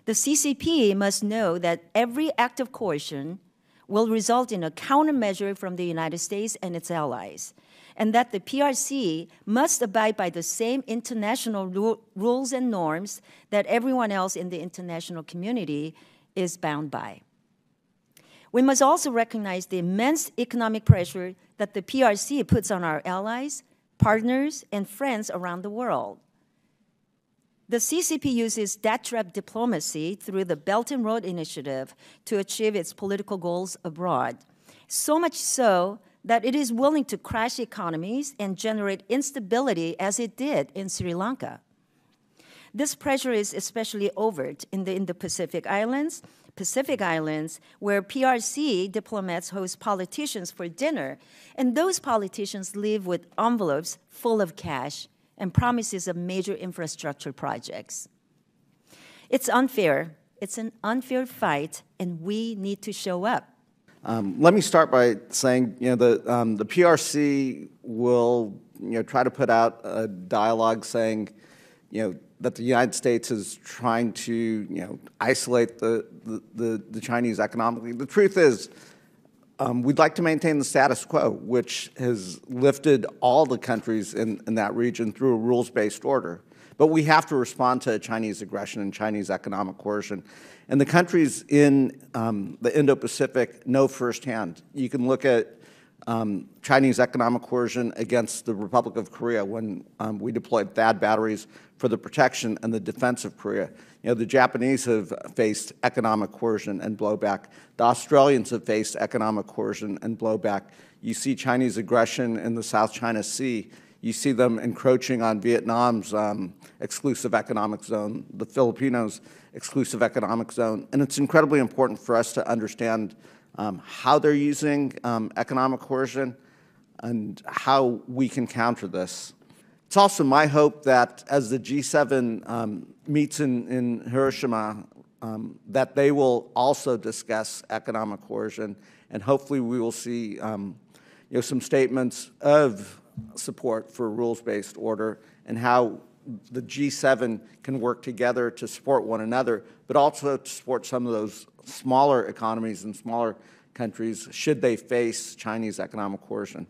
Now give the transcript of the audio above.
The CCP must know that every act of coercion will result in a countermeasure from the United States and its allies, and that the PRC must abide by the same international rules and norms that everyone else in the international community is bound by. We must also recognize the immense economic pressure that the PRC puts on our allies, partners, and friends around the world. The CCP uses debt trap diplomacy through the Belt and Road Initiative to achieve its political goals abroad, so much so that it is willing to crash economies and generate instability as it did in Sri Lanka. This pressure is especially overt in the Indo-Pacific Islands, where PRC diplomats host politicians for dinner, and those politicians leave with envelopes full of cash and promises of major infrastructure projects. It's unfair. It's an unfair fight, and we need to show up. Let me start by saying, the PRC will, try to put out a dialogue saying, that the United States is trying to, isolate the Chinese economically. The truth is, we'd like to maintain the status quo, which has lifted all the countries in that region through a rules-based order. But we have to respond to Chinese aggression and Chinese economic coercion. And the countries in the Indo-Pacific know firsthand. You can look at Chinese economic coercion against the Republic of Korea when we deployed THAAD batteries for the protection and the defense of Korea. The Japanese have faced economic coercion and blowback. The Australians have faced economic coercion and blowback. You see Chinese aggression in the South China Sea. You see them encroaching on Vietnam's exclusive economic zone, the Filipinos' exclusive economic zone. And it's incredibly important for us to understand how they're using economic coercion and how we can counter this. It's also my hope that as the G7 meets in Hiroshima, that they will also discuss economic coercion, and hopefully we will see some statements of support for a rules-based order and how the G7 can work together to support one another, but also to support some of those smaller economies and smaller countries should they face Chinese economic coercion.